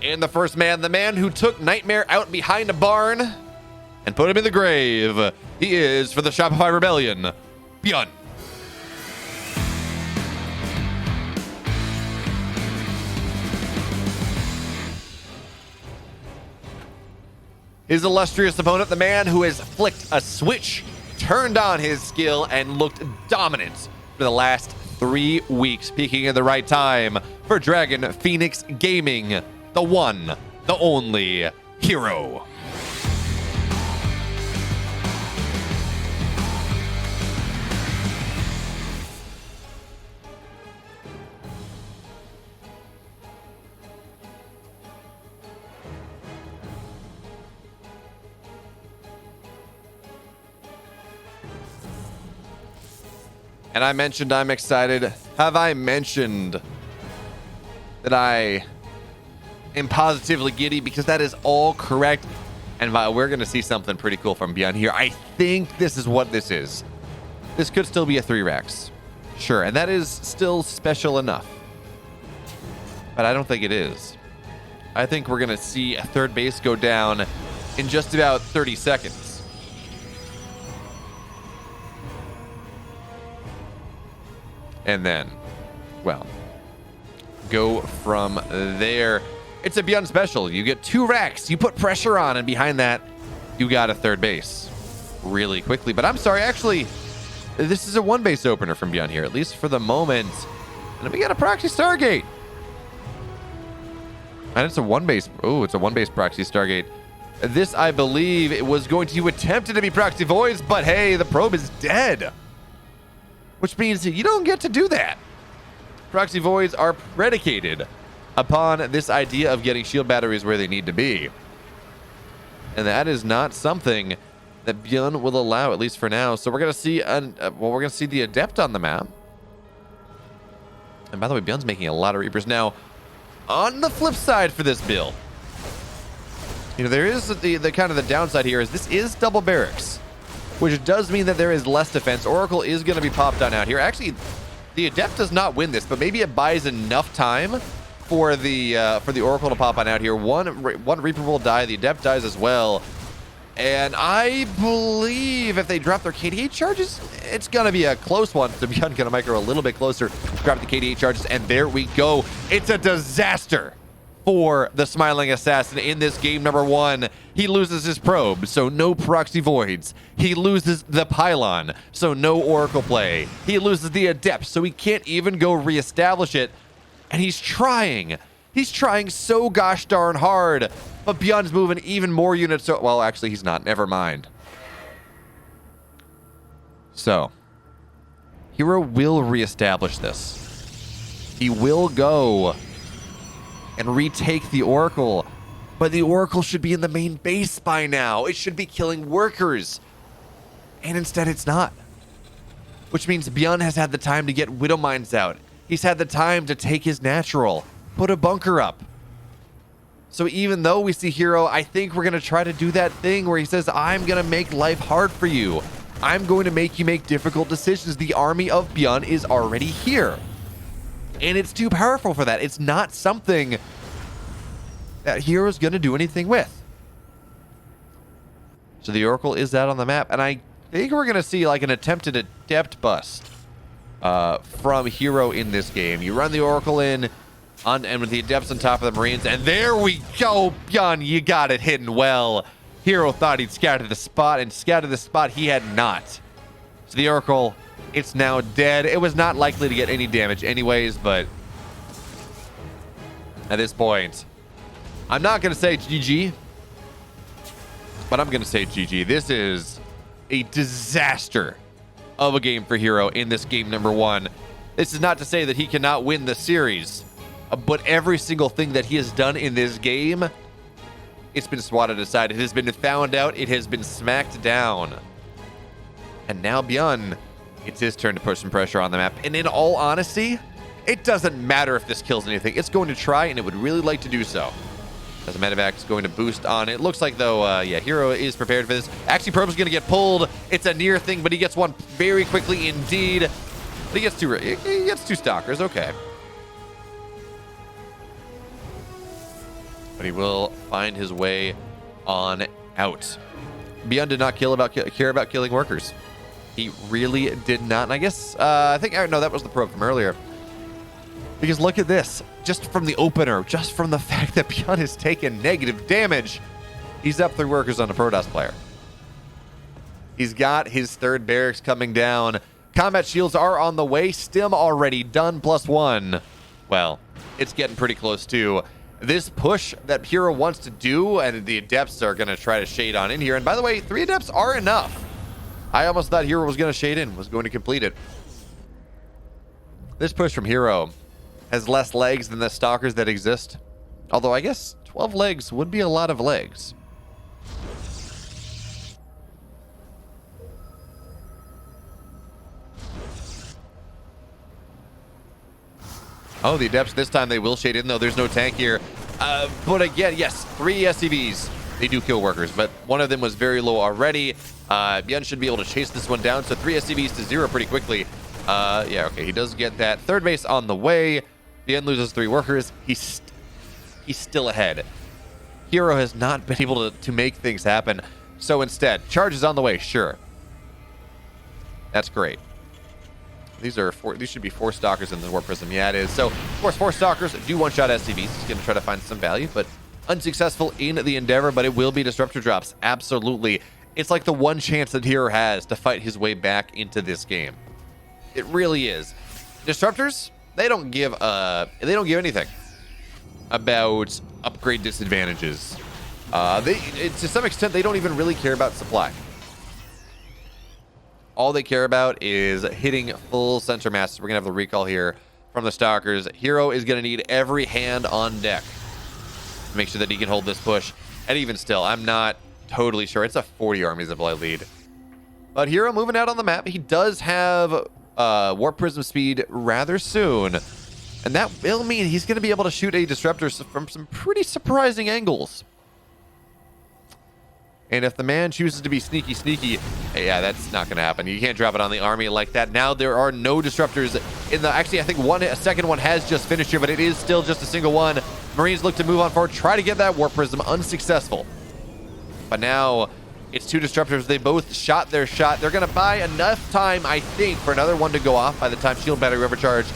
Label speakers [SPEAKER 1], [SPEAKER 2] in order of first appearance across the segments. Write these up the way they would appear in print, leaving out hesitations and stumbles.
[SPEAKER 1] And the first man, the man who took Nightmare out behind a barn and put him in the grave. He is, for the Shopify Rebellion, Byun. His illustrious opponent, the man who has flicked a switch, turned on his skill, and looked dominant for the last 3 weeks, peaking at the right time for Dragon Phoenix Gaming, the one, the only hero. And I mentioned I'm excited. Have I mentioned that I am positively giddy? Because that is all correct. And we're going to see something pretty cool from Byun here. I think this is what this is. This could still be a 3-Rex. Sure, and that is still special enough. But I don't think it is. I think we're going to see a third base go down in just about 30 seconds. And then, well, go from there. It's a Byun special. You get 2 racks. You put pressure on, and behind that, you got a third base really quickly. But I'm sorry, actually, this is a 1-base opener from Byun here, at least for the moment. And then we got a proxy Stargate. And it's a 1-base. Oh, it's a 1-base proxy Stargate. This, I believe, it was going to attempt to be proxy voids, but hey, the probe is dead. Which means you don't get to do that. Proxy voids are predicated upon this idea of getting shield batteries where they need to be. And that is not something that Byun will allow, at least for now. So we're going to see we're going to see the Adept on the map. And by the way, Byun's making a lot of Reapers. Now, on the flip side for this build, you know, there is the kind of the downside here is this is double barracks, which does mean that there is less defense. Oracle is going to be popped on out here. Actually, the Adept does not win this, but maybe it buys enough time for the Oracle to pop on out here. One Reaper will die. The Adept dies as well. And I believe if they drop their KDA charges, it's going to be a close one. So Byun going to micro a little bit closer, drop the KDA charges, and there we go. It's a disaster for the Smiling Assassin in this game number 1. He loses his probe, so no proxy voids. He loses the pylon, so no Oracle play. He loses the Adept, so he can't even go reestablish it. And he's trying. He's trying so gosh darn hard. But Byun's moving even more units. So, well, actually, he's not. Never mind. So, Hero will reestablish this. He will go and retake the Oracle. But the Oracle should be in the main base by now. It should be killing workers. And instead it's not. Which means Byun has had the time to get Widow Mines out. He's had the time to take his natural, put a bunker up. So even though we see Hero, I think we're going to try to do that thing where he says, I'm going to make life hard for you. I'm going to make you make difficult decisions. The army of Byun is already here. And it's too powerful for that. It's not something that Hero's going to do anything with. So the Oracle is out on the map. And I think we're going to see like an attempted Adept bust from Hero in this game. You run the Oracle in, and with the Adepts on top of the Marines. And there we go. Byun, you got it hidden well. Hero thought he'd scouted the spot, and scouted the spot he had not. So the Oracle, it's now dead. It was not likely to get any damage anyways, but at this point, I'm not going to say GG, but I'm going to say GG. This is a disaster of a game for Hero in this game number 1. This is not to say that he cannot win the series, but every single thing that he has done in this game, it's been swatted aside. It has been found out. It has been smacked down. And now Byun, it's his turn to put some pressure on the map. And in all honesty, it doesn't matter if this kills anything. It's going to try, and it would really like to do so. As a medevac is going to boost on it. Looks like, though, yeah, Hero is prepared for this. Actually, Probe's going to get pulled. It's a near thing, but he gets one very quickly indeed. But he gets two Stalkers. Okay. but he will find his way on out. Byun did not care about killing workers. He really did not. And I guess, I think, no, that was the probe from earlier. Because look at this. Just from the opener, just from the fact that Byun has taken negative damage, he's up 3 workers on a Protoss player. He's got his 3rd barracks coming down. Combat shields are on the way. Stim already done, +1. Well, it's getting pretty close too. This push that Hero wants to do, and the Adepts are going to try to shade on in here. And by the way, 3 Adepts are enough. I almost thought Hero was going to shade in, was going to complete it. This push from Hero has less legs than the Stalkers that exist. Although I guess 12 legs would be a lot of legs. Oh, the Adepts this time they will shade in, though there's no tank here. But again, yes, 3 SCVs. They do kill workers, but one of them was very low already. Byun should be able to chase this one down, so 3 SCVs to 0 pretty quickly. Yeah, okay, he does get that. 3rd base on the way. Byun loses 3 workers. He's still ahead. Hero has not been able to make things happen. So instead, charge is on the way, sure. That's great. These should be 4 Stalkers in the Warp Prism. Yeah, it is. So, of course, 4 Stalkers do one-shot SCVs. He's going to try to find some value, but unsuccessful in the endeavor, but it will be Disruptor drops. Absolutely. It's like the one chance that Hero has to fight his way back into this game. It really is. Disruptors, they don't give anything about upgrade disadvantages. To some extent, they don't even really care about supply. All they care about is hitting full center mass. We're going to have the recall here from the Stalkers. Hero is going to need every hand on deck to make sure that he can hold this push. And even still, I'm not totally sure. It's a 40 army supply lead. But Hero moving out on the map. He does have Warp Prism speed rather soon. And that will mean he's going to be able to shoot a Disruptor from some pretty surprising angles. And if the man chooses to be sneaky, yeah, that's not going to happen. You can't drop it on the army like that. Now there are no Disruptors in the... Actually, I think a second one has just finished here, but it is still just a single one. Marines look to move on forward, try to get that Warp Prism, unsuccessful. But now it's 2 Disruptors. They both shot their shot. They're going to buy enough time, I think, for another one to go off by the time Shield Battery Overcharge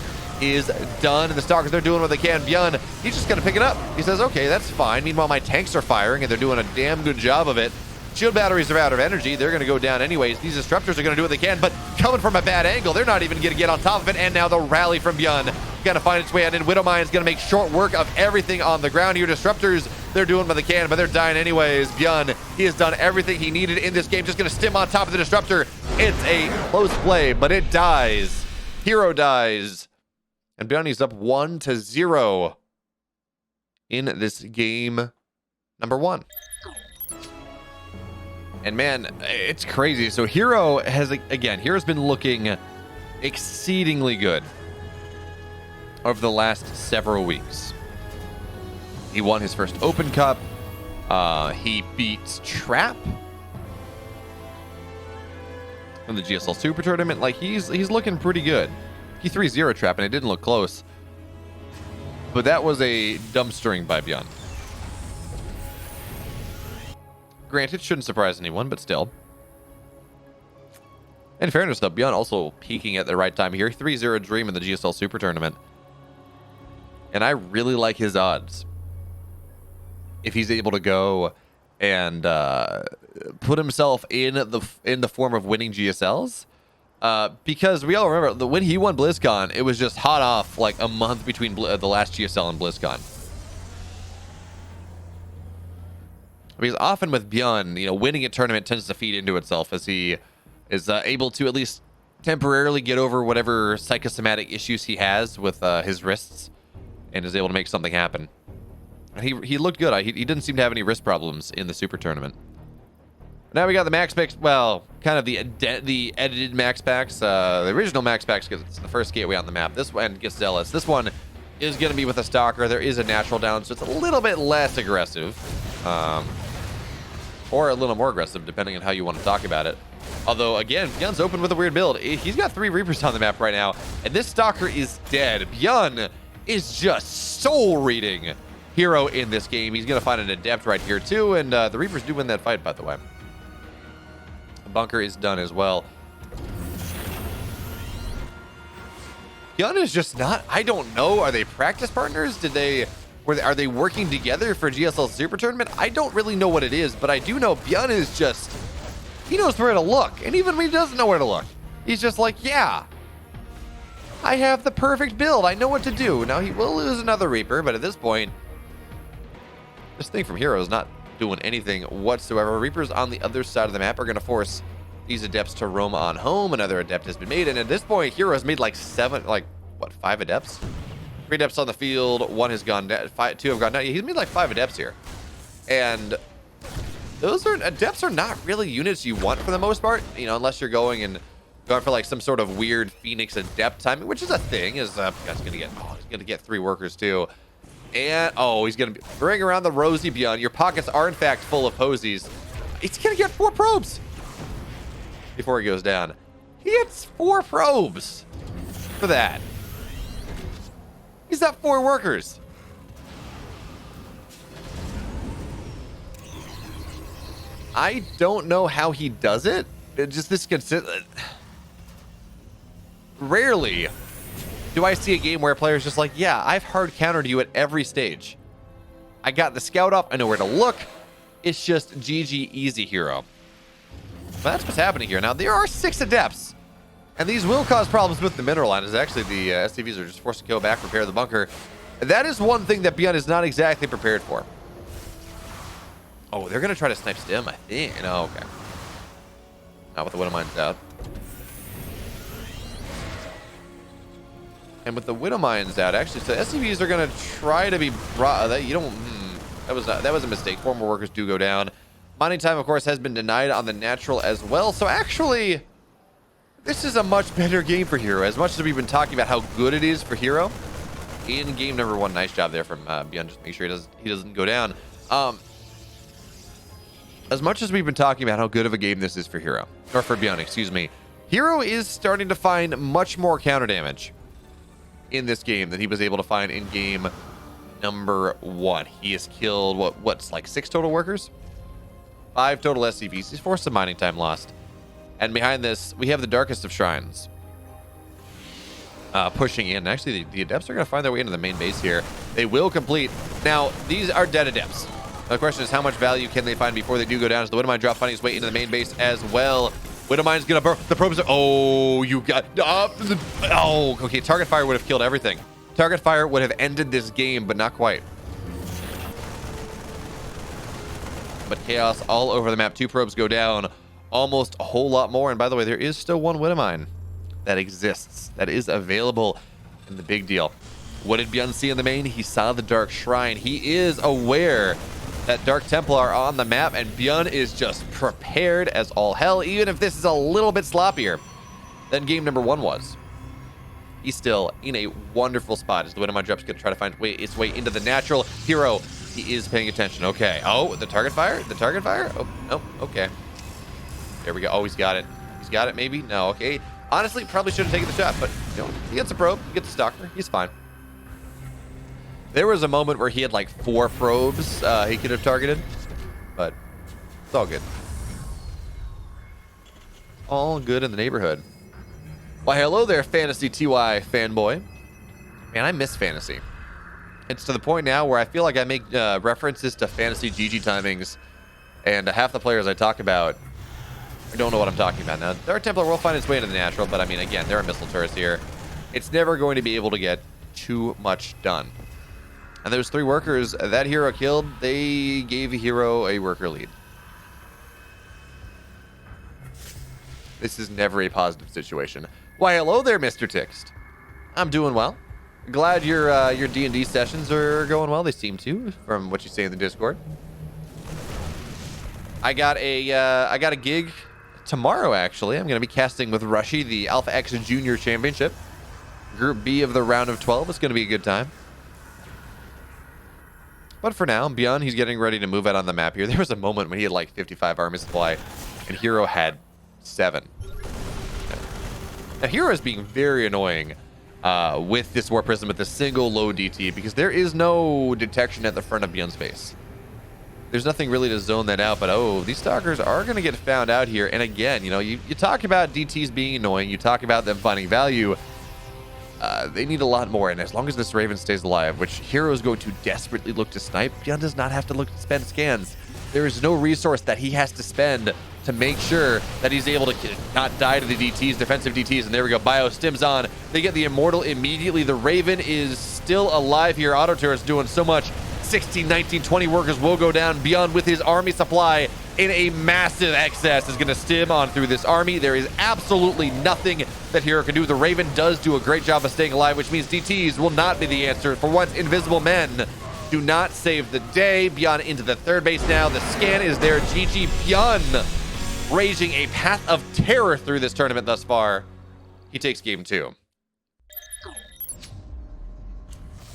[SPEAKER 1] is done. And the Stalkers, they're doing what they can. Byun, he's just going to pick it up. He says, okay, that's fine. Meanwhile, my tanks are firing, and they're doing a damn good job of it. Shield batteries are out of energy. They're going to go down anyways. These Disruptors are going to do what they can, but coming from a bad angle, they're not even going to get on top of it. And now the rally from Byun going to find its way out. And Widowmine's going to make short work of everything on the ground here. Disruptors, they're doing what they can, but they're dying anyways. Byun, he has done everything he needed in this game. Just going to stim on top of the Disruptor. It's a close play, but it dies. Hero dies. And Byun is up 1-0 in this game number 1. And man, it's crazy. So Hero has, again, Hero's been looking exceedingly good over the last several weeks. He won his first Open Cup. He beat Trap in the GSL Super Tournament. Like, he's looking pretty good. He 3-0 Trap, and it didn't look close. But that was a dumpstering by Byun. Granted, shouldn't surprise anyone, but still. In fairness, though, Byun also peaking at the right time here. 3-0 Dream in the GSL Super Tournament. And I really like his odds. If he's able to go and put himself in the form of winning GSLs. Because we all remember, that when he won BlizzCon, it was just hot off like a month between the last GSL and BlizzCon. Because often with Byun, winning a tournament tends to feed into itself as he is able to at least temporarily get over whatever psychosomatic issues he has with his wrists and is able to make something happen. And he looked good. He didn't seem to have any wrist problems in the Super Tournament. Now we got the Max Packs, well, kind of the edited Max Packs. The original Max Packs, because it's the first gateway on the map. This one gets zealous. This one is going to be with a Stalker. There is a natural down, so it's a little bit less aggressive. Or a little more aggressive, depending on how you want to talk about it. Although, again, Byun's open with a weird build. He's got 3 Reapers on the map right now, and this Stalker is dead. Byun is just soul reading Hero in this game. He's going to find an Adept right here too, and the Reapers do win that fight, by the way. The bunker is done as well. Byun is just not, I don't know. Are they practice partners? Are they working together for GSL Super Tournament? I don't really know what it is, but I do know Byun is just, he knows where to look. And even when he doesn't know where to look, he's just like, yeah, I have the perfect build. I know what to do. Now he will lose another Reaper, but at this point, this thing from Hero is not doing anything whatsoever. Reapers on the other side of the map are going to force these Adepts to roam on home. Another Adept has been made, and at this point, Hero has made like 5 Adepts? 3 Adepts on the field, 1 has gone down, 2 have gone down. He's made like 5 Adepts here. And Adepts are not really units you want for the most part, you know, unless you're going for like some sort of weird Phoenix Adept timing, which is a thing. He's gonna get 3 workers too. And he's gonna bring around the Rosy Byun. Your pockets are in fact full of posies. He's gonna get 4 probes before he goes down. He gets 4 probes for that. He's got 4 workers. I don't know how he does it. Just this consistent. Rarely do I see a game where a player's just like, yeah, I've hard countered you at every stage. I got the scout up. I know where to look. It's just GG easy, Hero. But that's what's happening here. Now, there are 6 Adepts. And these will cause problems with the mineral line, as actually the SCVs are just forced to go back, repair the bunker. That is one thing that Byun is not exactly prepared for. Oh, they're going to try to snipe Stim, I think. No, okay. Not with the Widowmines out. And with the Widowmines out, actually, so SCVs are going to try to be brought. That was a mistake. 4 more workers do go down. Mining time, of course, has been denied on the natural as well. So actually, this is a much better game for Hero. As much as we've been talking about how good it is for Hero in game number 1. Nice job there from Byun. Just make sure he doesn't go down. As much as we've been talking about how good of a game this is for Hero, or for Byun, excuse me, Hero is starting to find much more counter damage in this game than he was able to find in game number 1. He has killed what's like 6 total workers, 5 total SCVs. He's forced some mining time lost. And behind this, we have the Darkest of Shrines pushing in. Actually, the Adepts are going to find their way into the main base here. They will complete. Now, these are dead Adepts. The question is, how much value can they find before they do go down? As the Widowmine drop finding his way into the main base as well. Widowmine's going to burn. The probes are... Oh, you got... Oh, okay. Target fire would have killed everything. Target fire would have ended this game, but not quite. But chaos all over the map. 2 probes go down. Almost a whole lot more. And by the way, there is still 1 Widowmine that exists, that is available in the big deal. What did Byun see in the main? He saw the Dark Shrine. He is aware that Dark Templar are on the map, and Byun is just prepared as all hell, even if this is a little bit sloppier than game number 1 was. He's still in a wonderful spot as the Widowmine drop's going to try to find its way into the natural. Hero, he is paying attention. Okay. Oh, the target fire? The target fire? Oh, no. Okay. There we go. Oh, he's got it. He's got it, maybe? No, okay. Honestly, probably should have taken the shot, but you know, he gets a probe, he gets a stalker, he's fine. There was a moment where he had like 4 probes he could have targeted, but it's all good. All good in the neighborhood. Why, hello there, Fantasy TY fanboy. Man, I miss Fantasy. It's to the point now where I feel like I make references to Fantasy GG timings, and half the players I talk about, I don't know what I'm talking about. Now, Dark Templar will find its way into the natural, but I mean, again, there are missile turrets here. It's never going to be able to get too much done. And those 3 workers that Hero killed, they gave Hero a worker lead. This is never a positive situation. Why, hello there, Mr. Tixt. I'm doing well. Glad your D&D sessions are going well. They seem to, from what you say in the Discord. I got a gig tomorrow, actually. I'm going to be casting with Rushy, the Alpha X Junior Championship. Group B of the round of 12. It's going to be a good time. But for now, Byun, he's getting ready to move out on the map here. There was a moment when he had like 55 army supply, and Hero had 7. Now, Hero is being very annoying with this War Prism with a single low DT, because there is no detection at the front of Byun's face. There's nothing really to zone that out, but oh, these stalkers are going to get found out here. And again, you know, you talk about DTs being annoying, you talk about them finding value. They need a lot more, and as long as this Raven stays alive, which Hero is going to desperately look to snipe, Byun does not have to look to spend scans. There is no resource that he has to spend to make sure that he's able to not die to the DTs, defensive DTs. And there we go, Bio stims on. They get the Immortal immediately. The Raven is still alive here. Auto turret's doing so much. 16, 19, 20 workers will go down. Byun with his army supply in a massive excess is going to stim on through this army. There is absolutely nothing that Hero can do. The Raven does do a great job of staying alive, which means DTs will not be the answer. For once, Invisible Men do not save the day. Byun into the third base now. The scan is there. GG Byun raging a path of terror through this tournament thus far. He takes game 2.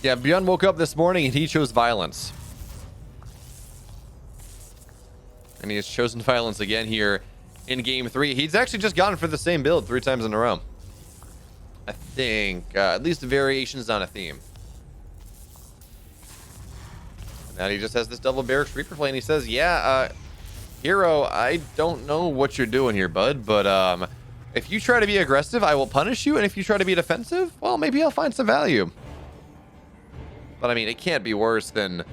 [SPEAKER 1] Yeah, Byun woke up this morning and he chose violence. And he has chosen violence again here in game 3. He's actually just gone for the same build 3 times in a row. I think, at least variations on a theme. And now he just has this double barracks Reaper play, and he says, yeah, Hero, I don't know what you're doing here, bud, but if you try to be aggressive, I will punish you, and if you try to be defensive, well, maybe I'll find some value. But I mean, it can't be worse than,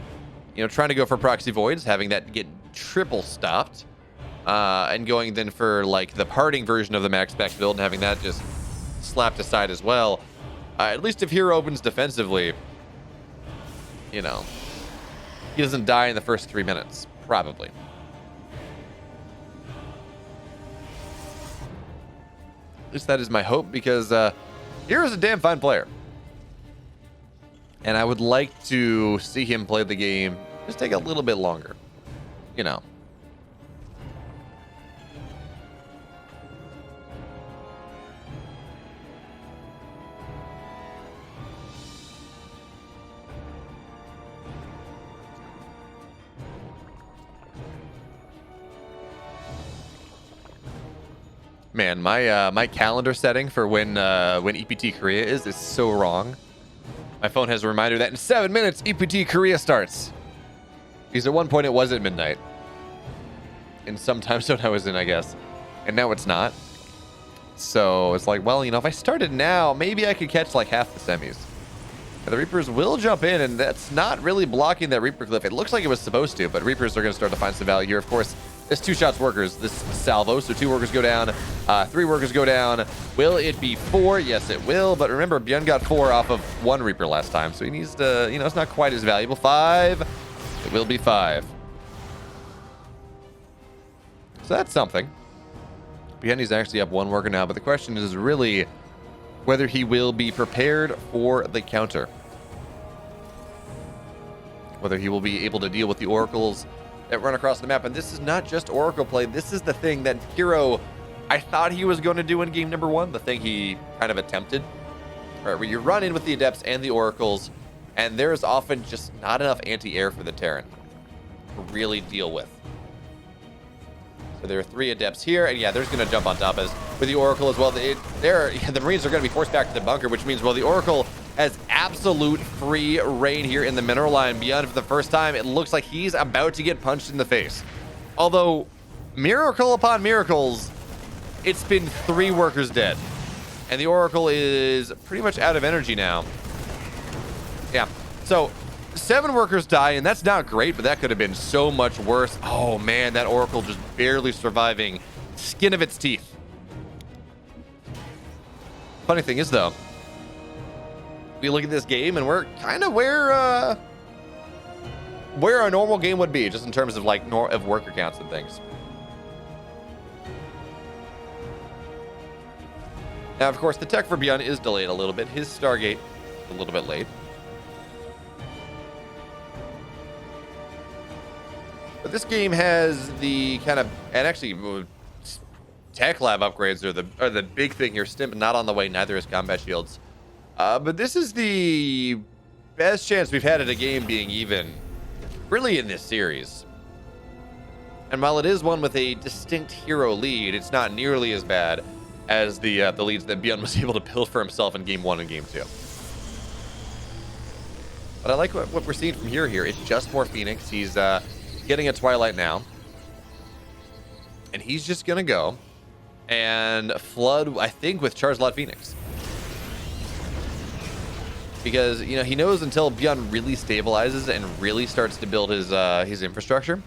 [SPEAKER 1] you know, trying to go for proxy voids, having that get triple stopped, and going then for like the parting version of the max spec build and having that just slapped aside as well. At least if Hero opens defensively, you know, he doesn't die in the first 3 minutes, probably. At least that is my hope, because Hero's a damn fine player. And I would like to see him play the game just take a little bit longer. You know. Man, my calendar setting for when EPT Korea is so wrong. My phone has a reminder that in 7 minutes, EPT Korea starts. Because at one point it was at midnight. In some time zone I was in, I guess. And now it's not. So it's like, well, you know, if I started now, maybe I could catch like half the semis. And the Reapers will jump in, and that's not really blocking that Reaper cliff. It looks like it was supposed to, but Reapers are going to start to find some value here. Of course, this 2 shots workers, this salvo, so 2 workers go down, 3 workers go down. Will it be 4? Yes, it will. But remember, Byun got 4 off of 1 Reaper last time, so he needs to, you know, it's not quite as valuable. 5. It will be 5. So that's something. Byun is actually up 1 worker now, but the question is really whether he will be prepared for the counter. Whether he will be able to deal with the oracles that run across the map. And this is not just oracle play. This is the thing that Hero, I thought he was going to do in game number 1. The thing he kind of attempted. Right, where you run in with the adepts and the oracles, and there's often just not enough anti-air for the Terran to really deal with. So there are 3 adepts here, and yeah, there's going to jump on top as with the oracle as well. The Marines are going to be forced back to the bunker, which means, well, the oracle has absolute free reign here in the mineral line. Byun, for the first time, it looks like he's about to get punched in the face. Although, miracle upon miracles, it's been 3 workers dead. And the oracle is pretty much out of energy now. Yeah, so 7 workers die, and that's not great, but that could have been so much worse. Oh man, that oracle just barely surviving. Skin of its teeth. Funny thing is, though, we look at this game and we're kind of where a normal game would be, just in terms of like of worker counts and things. Now, of course, the tech for Byun is delayed a little bit. His Stargate a little bit late. But this game has the kind of, and actually tech lab upgrades are the big thing here. Stimp not on the way, neither is combat shields. But this is the best chance we've had at a game being even, really, in this series. And while it is one with a distinct hero lead, it's not nearly as bad as the leads that Byun was able to build for himself in game 1 and game 2. But I like what we're seeing from here. It's just more Phoenix. He's getting a Twilight now. And he's just going to go and flood, I think, with Charged Lot Phoenix. Because, you know, he knows until Byun really stabilizes and really starts to build his infrastructure,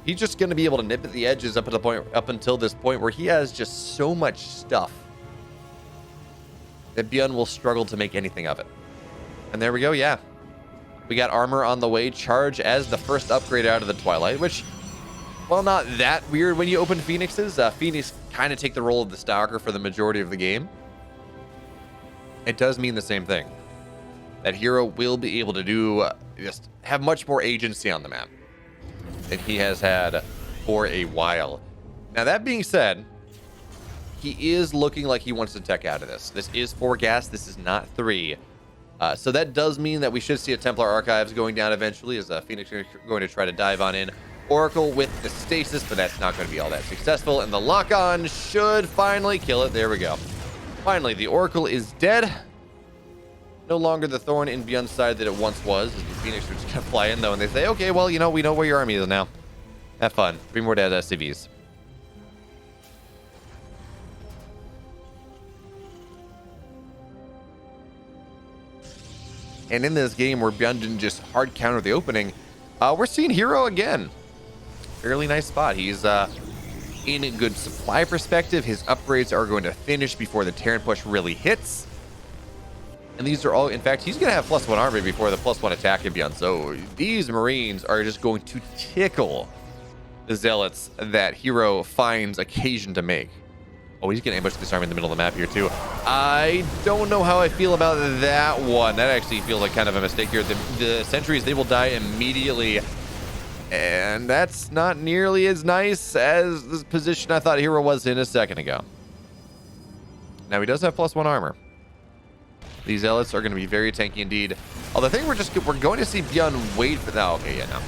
[SPEAKER 1] he's just going to be able to nip at the edges up until this point where he has just so much stuff that Byun will struggle to make anything of it. And there we go, yeah. We got armor on the way, charge as the first upgrade out of the Twilight, which, well, not that weird when you open Phoenixes. Phoenix kind of take the role of the Stalker for the majority of the game. It does mean the same thing. That hero will be able to do, just have much more agency on the map than he has had for a while. Now, that being said, he is looking like he wants to tech out of this. This is 4 gas. This is not 3. So that does mean that we should see a Templar Archives going down eventually, as Phoenix is going to try to dive on in. Oracle with the stasis, but that's not going to be all that successful. And the lock-on should finally kill it. There we go. Finally, the Oracle is dead. No longer the thorn in Byun's side that it once was. As the Phoenix are just going to fly in, though, and they say, okay, well, you know, we know where your army is now. Have fun. 3 more dead SCVs. And in this game where Byun didn't just hard counter the opening, we're seeing Hero again. Fairly nice spot. He's in a good supply perspective. His upgrades are going to finish before the Terran push really hits. And these are all, in fact, he's going to have +1 armor before the +1 attack of Byun. So these Marines are just going to tickle the Zealots that Hero finds occasion to make. Oh, he's going to ambush this army in the middle of the map here, too. I don't know how I feel about that one. That actually feels like kind of a mistake here. The sentries, they will die immediately. And that's not nearly as nice as the position I thought Hero was in a second ago. Now, he does have +1 armor. These Zealots are going to be very tanky indeed. Although I think we're going to see Byun wait for that. Okay, yeah, no.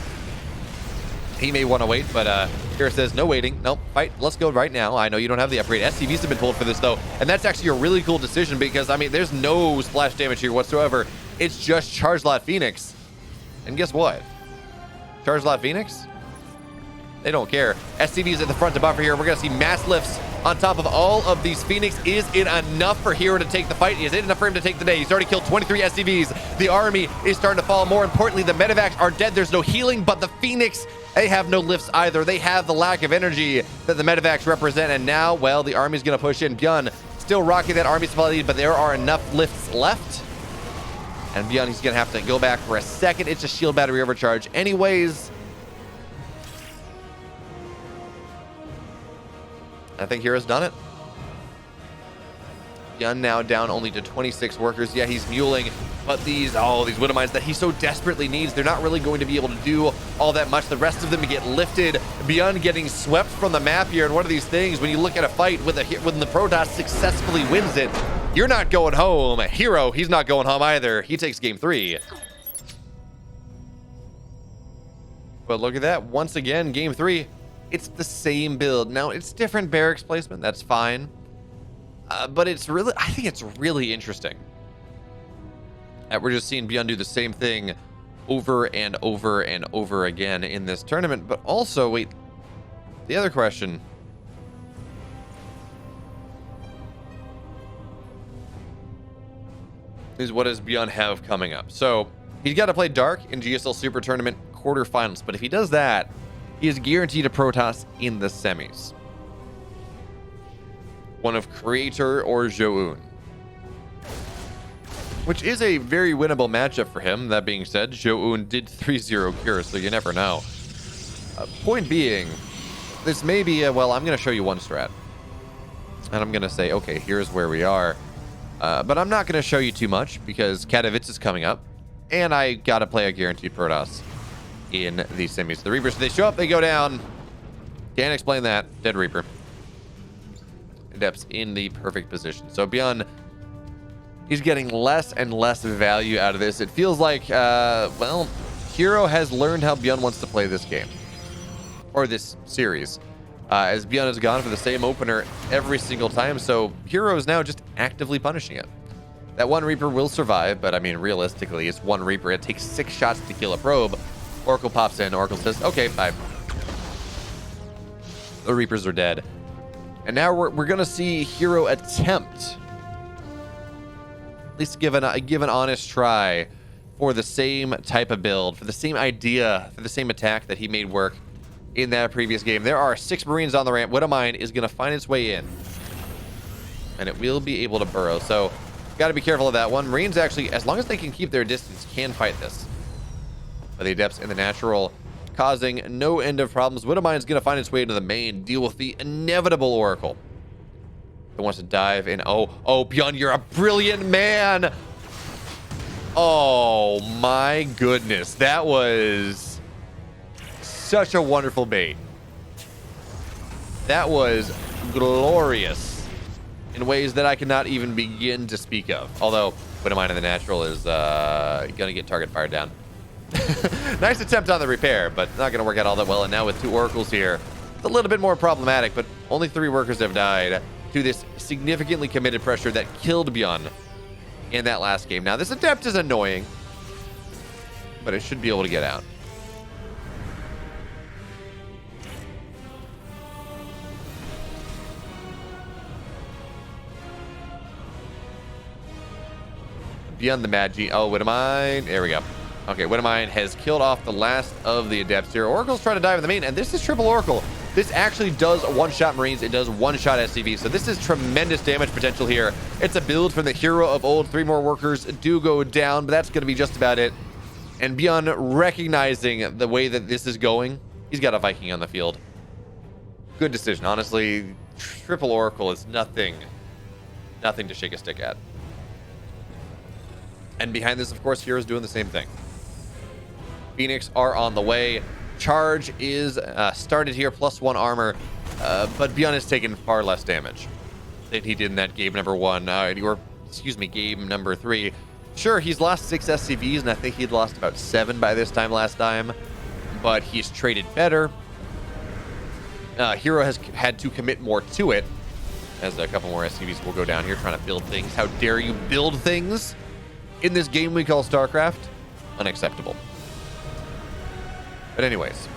[SPEAKER 1] He may want to wait, but Hero says no waiting. Nope, fight. Let's go right now. I know you don't have the upgrade. SCVs have been pulled for this, though. And that's actually a really cool decision because, I mean, there's no splash damage here whatsoever. It's just Charged Lot Phoenix. And guess what? Charged Lot Phoenix? They don't care. SCVs at the front to buffer here. We're going to see mass lifts on top of all of these Phoenix. Is it enough for Hero to take the fight? Is it enough for him to take the day? He's already killed 23 SCVs. The army is starting to fall. More importantly, the medevacs are dead. There's no healing, but the Phoenix, they have no lifts either. They have the lack of energy that the medevacs represent. And now, well, the army's going to push in. Byun still rocking that army supply lead, but there are enough lifts left. And Byun, he's going to have to go back for a second. It's a shield battery overcharge anyways. I think Hero's done it. Byun now down only to 26 workers. Yeah, he's muling, but these widow mines that he so desperately needs, they're not really going to be able to do all that much. The rest of them get lifted. Byun getting swept from the map here. And one of these things, when you look at a fight when the Protoss successfully wins it, you're not going home. Hero, he's not going home either. He takes game 3. But look at that. Once again, game 3. It's the same build. Now, it's different barracks placement. That's fine. But it's really, I think it's really interesting that we're just seeing Byun do the same thing over and over and over again in this tournament. But also, wait, the other question is, what does Byun have coming up? So he's got to play Dark in GSL Super Tournament quarterfinals. But if he does that, he is guaranteed a Protoss in the semis. One of Creator or Zoun, which is a very winnable matchup for him. That being said, Zoun did 3-0 cure, so you never know. Point being, this may be well, I'm going to show you one strat. And I'm going to say, okay, here's where we are. But I'm not going to show you too much because Katowice is coming up. And I got to play a guaranteed Protoss in the semis. The Reapers, they show up, they go down. Can't explain that. Dead Reaper. Depths in the perfect position. So Byun, he's getting less and less value out of this. It feels like, well, Hero has learned how Byun wants to play this game. Or this series. as Byun has gone for the same opener every single time, so Hero is now just actively punishing it. That one Reaper will survive, but I mean, realistically, it's one Reaper. It takes 6 shots to kill a probe. Oracle pops in. Oracle says, okay, bye. The Reapers are dead. And now we're going to see Hero attempt, at least give an honest try for the same type of build, for the same idea, for the same attack that he made work in that previous game. There are 6 Marines on the ramp. Widowmine is going to find its way in, and it will be able to burrow. So got to be careful of that one. Marines actually, as long as they can keep their distance, can fight this. But the Adepts in the natural causing no end of problems. Widowmine's going to find its way into the main, deal with the inevitable Oracle. It wants to dive in. Oh, Byun, you're a brilliant man. Oh my goodness. That was such a wonderful bait. That was glorious in ways that I cannot even begin to speak of. Although, Widowmine in the natural is going to get target fired down. Nice attempt on the repair, but not going to work out all that well. And now with 2 Oracles here, it's a little bit more problematic, but only 3 workers have died to this significantly committed pressure that killed Byun in that last game. Now, this Adept is annoying, but it should be able to get out. Byun the Magi. Oh, Widowmine. There we go. Okay, Widowmine has killed off the last of the Adepts here. Oracle's trying to dive in the main, and this is triple Oracle. This actually does one-shot Marines. It does one-shot SCV, so this is tremendous damage potential here. It's a build from the Hero of old. 3 more workers do go down, but that's going to be just about it. And Byun, recognizing the way that this is going, he's got a Viking on the field. Good decision. Honestly, triple Oracle is nothing to shake a stick at. And behind this, of course, Hero's doing the same thing. Phoenix are on the way. Charge is started here, +1 armor, but Byun has taken far less damage than he did in that game number 1, or excuse me, game number 3. Sure, he's lost 6 SCVs, and I think he'd lost about 7 by this time last time, but he's traded better. Hero has had to commit more to it, as a couple more SCVs will go down here trying to build things. How dare you build things in this game we call StarCraft? Unacceptable. But anyways,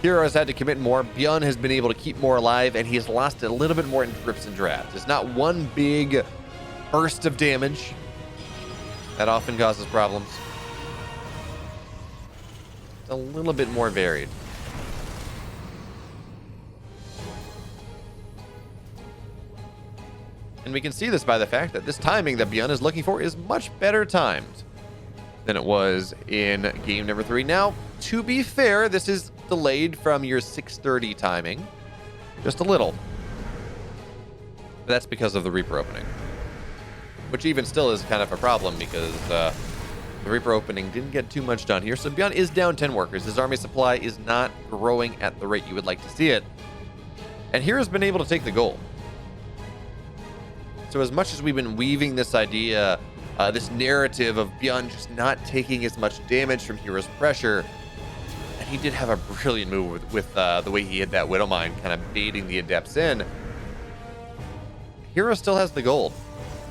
[SPEAKER 1] Hero has had to commit more. Byun has been able to keep more alive, and he has lost a little bit more in drips and drabs. It's not one big burst of damage. That often causes problems. It's a little bit more varied. And we can see this by the fact that this timing that Byun is looking for is much better timed than it was in game number 3. Now, to be fair, this is delayed from your 6:30 timing. Just a little. But that's because of the Reaper opening. Which even still is kind of a problem because the Reaper opening didn't get too much done here. So Byun is down 10 workers. His army supply is not growing at the rate you would like to see it. And Hero's been able to take the goal. So as much as we've been weaving this idea, this narrative of Byun just not taking as much damage from Hero's pressure, and he did have a brilliant move with the way he hit that Widowmine, kind of baiting the Adepts in. Hero still has the gold.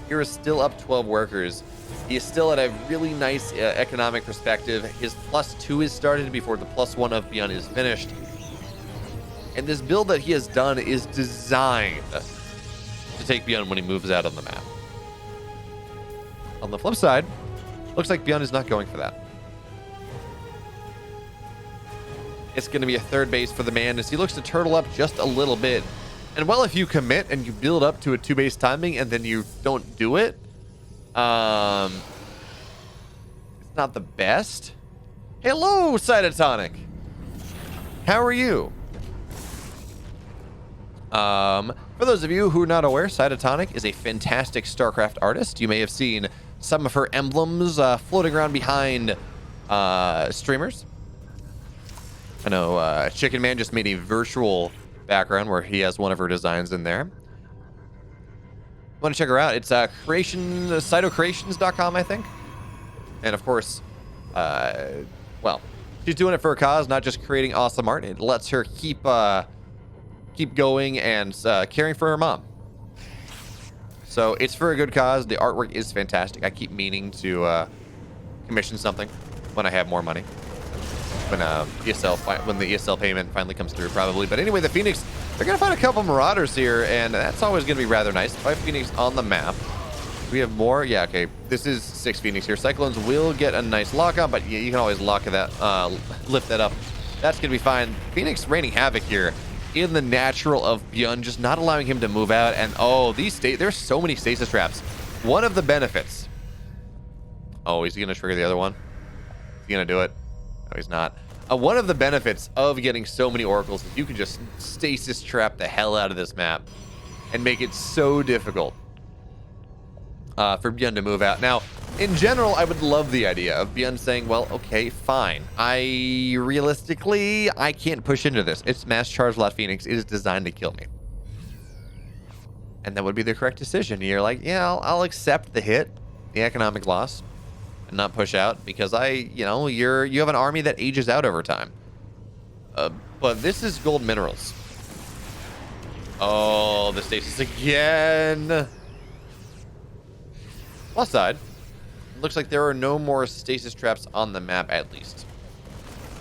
[SPEAKER 1] Hero's still up 12 workers. He is still at a really nice economic perspective. His +2 is started before the +1 of Byun is finished. And this build that he has done is designed to take Byun when he moves out on the map. On the flip side, looks like Byun is not going for that. It's going to be a 3rd base for the man as he looks to turtle up just a little bit. And well, if you commit and you build up to a 2-base timing and then you don't do it, it's not the best. Hello, Cytotonic. How are you? For those of you who are not aware, Cytotonic is a fantastic StarCraft artist. You may have seen some of her emblems floating around behind streamers. I know Chicken Man just made a virtual background where he has one of her designs in there. Want to check her out? It's cytocreations.com, I think. And of course, well, She's doing it for a cause, not just creating awesome art. It lets her keep going and caring for her mom. So it's for a good cause. The artwork is fantastic. I keep meaning to commission something when I have more money. When the ESL payment finally comes through, probably. But anyway, the Phoenix, they're gonna find a couple Marauders here, and that's always gonna be rather nice. 5 Phoenix on the map. We have more. Yeah, okay. This is 6 Phoenix here. Cyclones will get a nice lock on, but you can always lock that, lift that up. That's gonna be fine. Phoenix raining havoc here in the natural of Byun, just not allowing him to move out. And oh, there's so many stasis traps. One of the benefits. Oh, is he gonna trigger the other one? Is he gonna do it? No, he's not. One of the benefits of getting so many oracles is you can just stasis trap the hell out of this map and make it so difficult for Byun to move out. Now, in general, I would love the idea of Byun saying, well, okay, fine. Realistically, I can't push into this. It's Mass Charge Lot Phoenix. It is designed to kill me. And that would be the correct decision. You're like, yeah, I'll accept the hit, the economic loss, and not push out because you have an army that ages out over time. But this is gold minerals. Oh, the stasis again. Plus side, looks like there are no more stasis traps on the map, at least.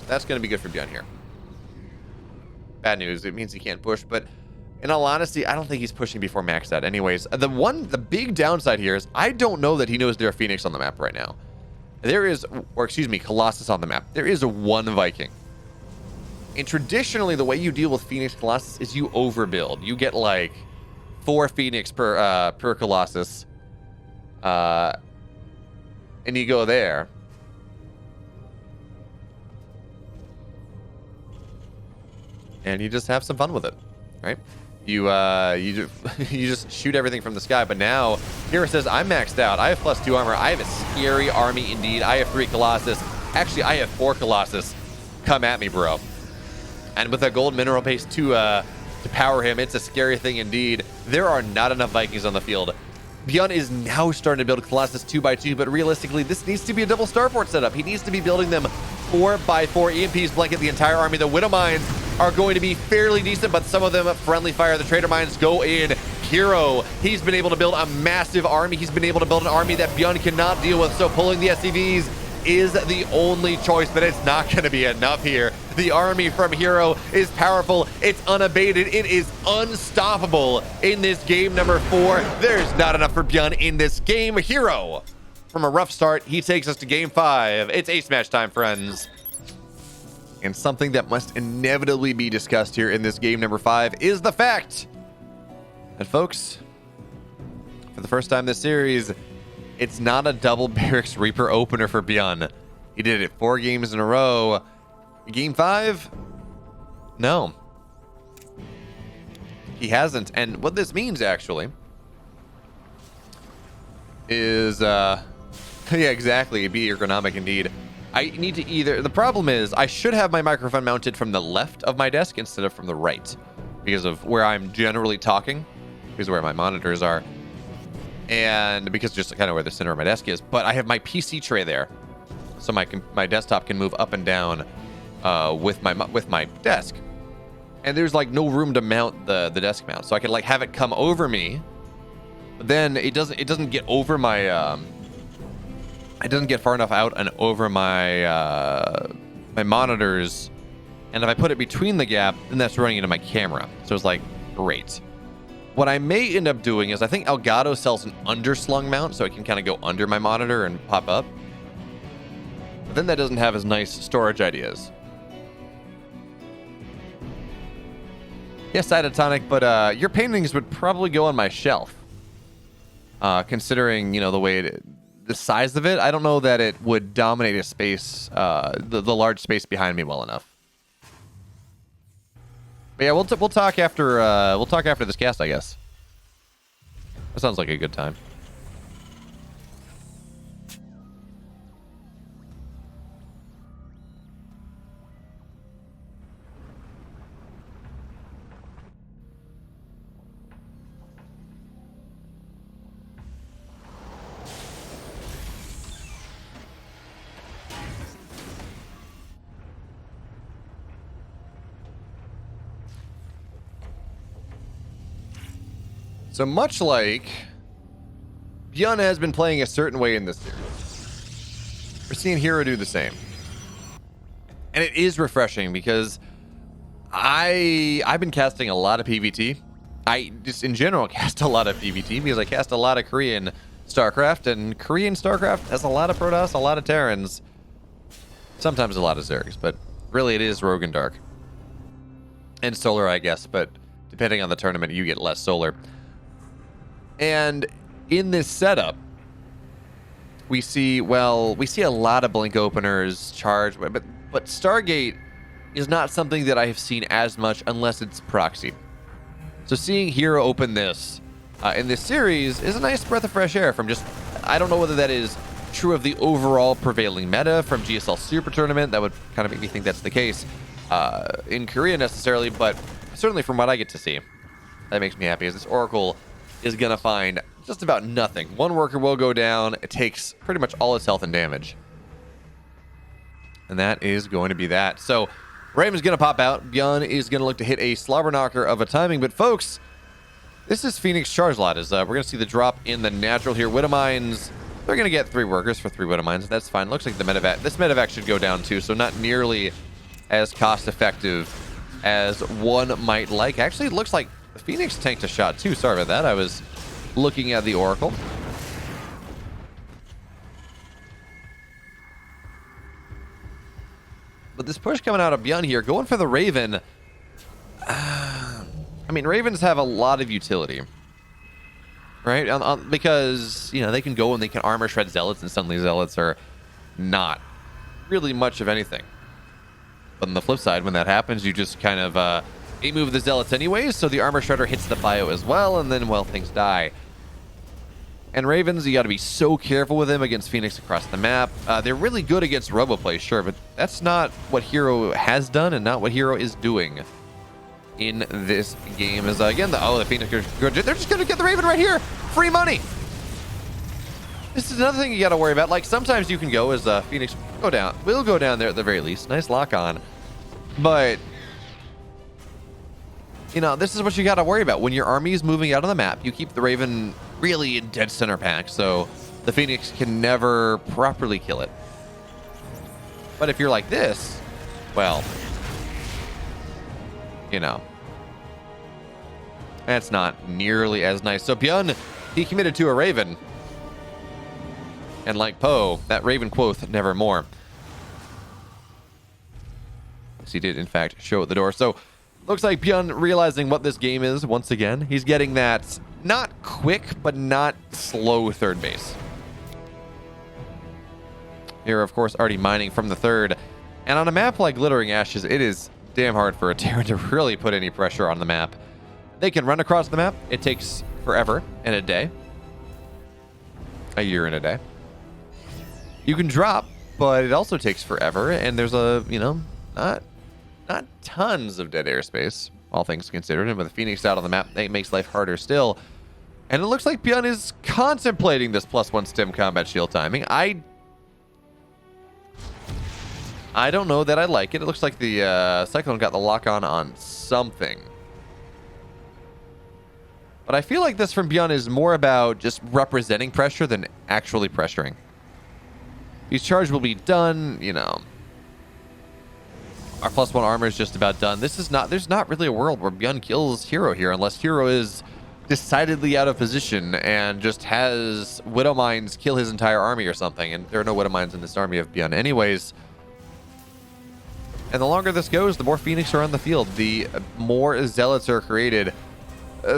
[SPEAKER 1] That's going to be good for Byun here. Bad news, it means he can't push, but in all honesty, I don't think he's pushing before maxed out. Anyways, the big downside here is I don't know that he knows there are Phoenix on the map right now. There is, or excuse me, Colossus on the map. There is one Viking. And traditionally, the way you deal with Phoenix Colossus is you overbuild. You get like 4 Phoenix per Colossus. And you go there. And you just have some fun with it, right? You just shoot everything from the sky. But now, Hero says, I'm maxed out. I have +2 armor. I have a scary army indeed. I have 3 Colossus. Actually, I have 4 Colossus. Come at me, bro. And with a gold mineral paste to power him, it's a scary thing indeed. There are not enough Vikings on the field. Byun is now starting to build Colossus 2x2, but realistically, this needs to be a double starport setup. He needs to be building them 4x4. EMPs blanket the entire army. The Widow Mines are going to be fairly decent, but some of them friendly fire. The Trader Mines go in. Hero, he's been able to build a massive army. He's been able to build an army that Byun cannot deal with, so pulling the SCVs is the only choice, but it's not going to be enough here. The army from Hero is powerful. It's unabated. It is unstoppable in this game number 4. There's not enough for Byun in this game. Hero, from a rough start, he takes us to game 5. It's ace match time, friends. And something that must inevitably be discussed here in this game number 5 is the fact that, folks, for the first time this series, it's not a double Barracks Reaper opener for Byun. He did it 4 games in a row. Game 5? No. He hasn't. And what this means, actually, is, yeah, exactly. Be ergonomic indeed. I need to either... The problem is, I should have my microphone mounted from the left of my desk instead of from the right, because of where I'm generally talking, because of where my monitors are, and because just kind of where the center of my desk is. But I have my PC tray there, so my desktop can move up and down with my desk, and there's like no room to mount the desk mount, so I can like have it come over me, but then it doesn't get over my it doesn't get far enough out and over my my monitors, and if I put it between the gap, then that's running into my camera. So it's like, great. What I may end up doing is, I think Elgato sells an underslung mount, so it can kind of go under my monitor and pop up. But then that doesn't have as nice storage ideas. Yes, Itatonic, but your paintings would probably go on my shelf. Considering, you know, the size of it, I don't know that it would dominate a space, the large space behind me well enough. But yeah, we'll talk after this cast, I guess. That sounds like a good time. So much like Byun has been playing a certain way in this series, we're seeing Hero do the same. And it is refreshing because I've been casting a lot of PvT. I just in general cast a lot of PvT because I cast a lot of Korean StarCraft, and Korean StarCraft has a lot of Protoss, a lot of Terrans, sometimes a lot of Zergs, but really it is Rogue and Dark. And Solar, I guess, but depending on the tournament, you get less Solar. And in this setup, we see a lot of Blink Openers, Charge, but Stargate is not something that I have seen as much unless it's proxied. So seeing Hero open this in this series is a nice breath of fresh air from just, I don't know whether that is true of the overall prevailing meta from GSL Super Tournament. That would kind of make me think that's the case in Korea necessarily, but certainly from what I get to see, that makes me happy as this Oracle is going to find just about nothing. One worker will go down. It takes pretty much all its health and damage. And that is going to be that. So Raven's going to pop out. Byun is going to look to hit a slobber knocker of a timing. But folks, this is Phoenix Charge Lot. We're going to see the drop in the natural here. Widow Mines, they're going to get 3 workers for 3 Widow Mines. That's fine. Looks like the medevac, this medevac should go down too. So not nearly as cost effective as one might like. Actually, it looks like the Phoenix tanked a shot too. Sorry about that. I was looking at the Oracle. But this push coming out of Byun here, going for the Raven. I mean, Ravens have a lot of utility, right? Because, you know, they can go and they can armor shred Zealots, and suddenly Zealots are not really much of anything. But on the flip side, when that happens, you just kind of move the Zealots anyways, so the armor shredder hits the bio as well, and then, well, things die. And Ravens, you got to be so careful with them against Phoenix across the map. They're really good against RoboPlay, sure, but that's not what Hero has done and not what Hero is doing in this game. Is again, the Phoenix, they're just going to get the Raven right here. Free money. This is another thing you got to worry about. Like, sometimes you can go as Phoenix will go down there at the very least. Nice lock on. But, you know, this is what you got to worry about. When your army is moving out of the map, you keep the Raven really in dead center pack, so the Phoenix can never properly kill it. But if you're like this, well, you know, that's not nearly as nice. So Byun, he committed to a Raven. And like Poe, that Raven quoth nevermore. Yes, he did, in fact, show at the door. So looks like Byun realizing what this game is once again. He's getting that not quick, but not slow third base. Here, of course, already mining from the third. And on a map like Glittering Ashes, it is damn hard for a Terran to really put any pressure on the map. They can run across the map. It takes forever and a day. A year and a day. You can drop, but it also takes forever. And there's not tons of dead airspace, all things considered. And with the Phoenix out on the map, it makes life harder still. And it looks like Byun is contemplating this +1 stim combat shield timing. I don't know that I like it. It looks like the Cyclone got the lock on something. But I feel like this from Byun is more about just representing pressure than actually pressuring. These charge will be done, you know. Our +1 armor is just about done. There's not really a world where Byun kills Hero here unless Hero is decidedly out of position and just has Widow Mines kill his entire army or something. And there are no Widow Mines in this army of Byun anyways. And the longer this goes, the more Phoenix are on the field, the more Zealots are created.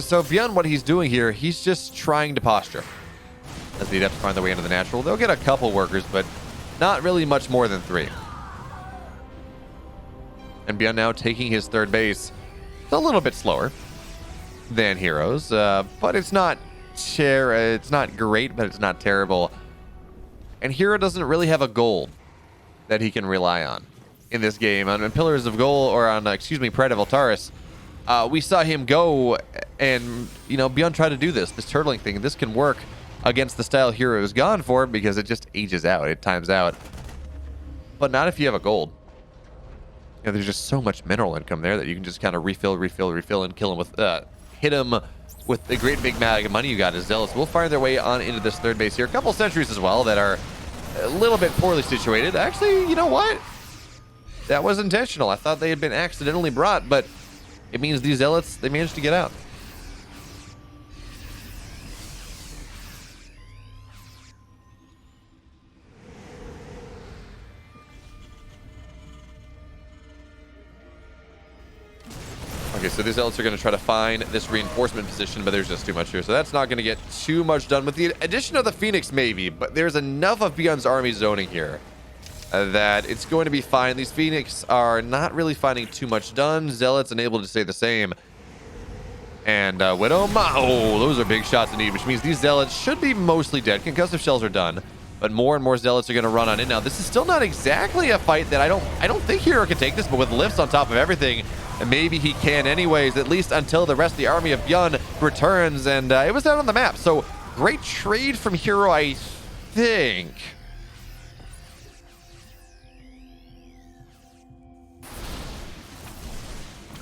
[SPEAKER 1] So Byun, what he's doing here, he's just trying to posture. As the Adepts find their way into the natural, they'll get a couple workers, but not really much more than 3. And Byun now taking his third base. It's a little bit slower than Heroes, but it's not great, but it's not terrible. And Hero doesn't really have a goal that he can rely on in this game. On Pillars of Gold, or on, Pride of Altaris, we saw him go and, Byun tried to do this turtling thing. This can work against the style Hero is gone for because it just ages out. It times out. But not if you have a gold. There's just so much mineral income there that you can just kind of refill and kill him with, hit him with the great big bag of money you got, as Zealots will find their way on into this third base here. A couple sentries as well that are a little bit poorly situated. Actually, you know what? That was intentional. I thought they had been accidentally brought, but it means these Zealots, they managed to get out. Okay, so these Zealots are going to try to find this reinforcement position, but there's just too much here. So that's not going to get too much done. With the addition of the Phoenix, maybe, but there's enough of Byun's army zoning here that it's going to be fine. These Phoenix are not really finding too much done. Zealots unable to say the same. And Widow, oh, those are big shots indeed, which means these Zealots should be mostly dead. Concussive shells are done, but more and more Zealots are going to run on in. Now, this is still not exactly a fight that I don't think Hero can take this, but with lifts on top of everything, and maybe he can anyways, at least until the rest of the army of Byun returns. And it was down on the map, so great trade from Hero, I think.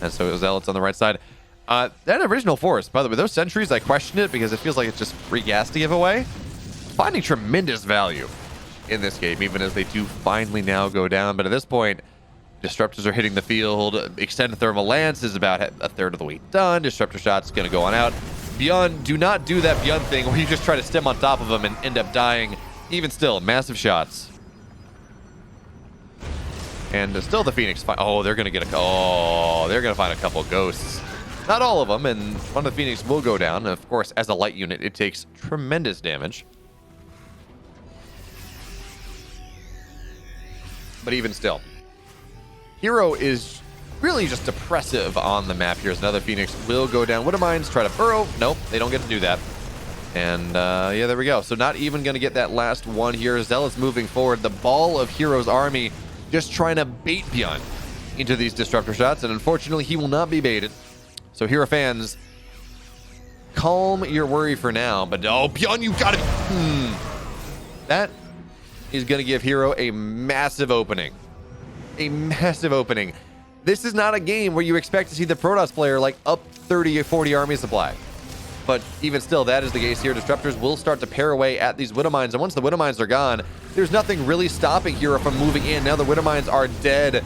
[SPEAKER 1] And so Zealots on the right side. That original force, by the way, those sentries, I questioned it because it feels like it's just free gas to give away. Finding tremendous value in this game, even as they do finally now go down. But at this point, disruptors are hitting the field. Extended thermal lance is about a third of the way done. Disruptor shot's going to go on out. Byun, do not do that Byun thing where you just try to stem on top of them and end up dying. Even still, massive shots. And still the Phoenix. Oh, they're going to get they're going to find a couple ghosts. Not all of them, and one of the Phoenix will go down. And of course, as a light unit, it takes tremendous damage. But even still, Hero is really just oppressive on the map here. As another Phoenix will go down. Widow Mines try to burrow. Nope, they don't get to do that. And yeah, there we go. So not even going to get that last one here. Zealots moving forward. The ball of Hero's army just trying to bait Byun into these disruptor shots. And unfortunately, he will not be baited. So Hero fans, calm your worry for now. But oh, Byun, you gotta be... That is going to give Hero a massive opening. A massive opening. This is not a game where you expect to see the Protoss player like up 30 or 40 army supply. But even still, that is the case here. Disruptors will start to pair away at these Widow Mines. And once the Widow Mines are gone, there's nothing really stopping Hero from moving in. Now the Widow Mines are dead.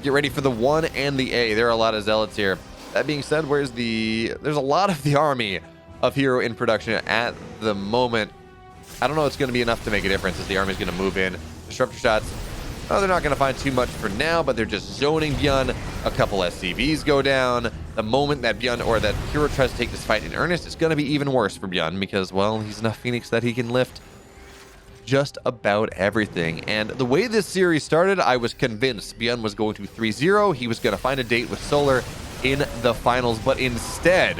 [SPEAKER 1] Get ready for the 1 and the A. There are a lot of Zealots here. That being said, there's a lot of the army of Hero in production at the moment. I don't know if it's going to be enough to make a difference as the army is going to move in. Disruptor shots, oh, they're not going to find too much for now, but they're just zoning Byun. A couple SCVs go down. The moment that Byun or that Hero tries to take this fight in earnest, it's going to be even worse for Byun because, well, he's enough Phoenix that he can lift just about everything. And the way this series started, I was convinced Byun was going to 3-0. He was going to find a date with Solar in the finals, but instead,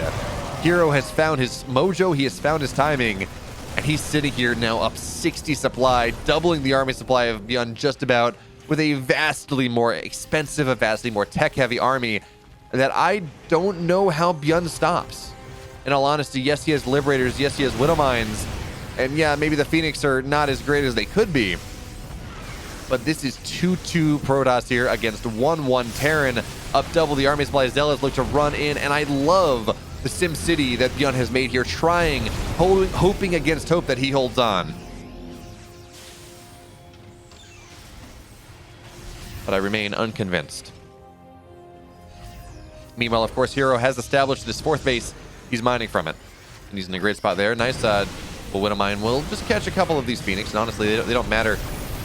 [SPEAKER 1] Hero has found his mojo, he has found his timing, and he's sitting here now up 60 supply, doubling the army supply of Byun just about, with a vastly more expensive, a vastly more tech-heavy army that I don't know how Byun stops. In all honesty, yes, he has Liberators, yes, he has Widow Mines, and yeah, maybe the Phoenix are not as great as they could be, but this is 2-2 Protoss here against 1-1 Terran, up double the army supply. Zealots look to run in, and I love the Sim City that Byun has made here, trying, hoping against hope that he holds on. But I remain unconvinced. Meanwhile, of course, Hero has established this fourth base. He's mining from it, and he's in a great spot there. Nice, Widow Mine will just catch a couple of these Phoenix, and honestly, they don't matter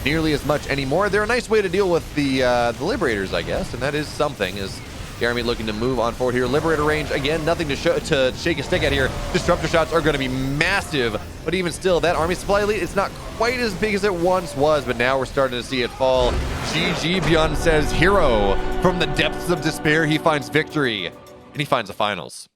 [SPEAKER 1] nearly as much anymore. They're a nice way to deal with the Liberators, I guess, and that is something, as the army looking to move on forward here. Liberator range, again, nothing to shake a stick at here. Disruptor shots are going to be massive, but even still, that army supply elite, it's not quite as big as it once was, but now we're starting to see it fall. GG, Byun says Hero. From the depths of despair, he finds victory, and he finds the finals.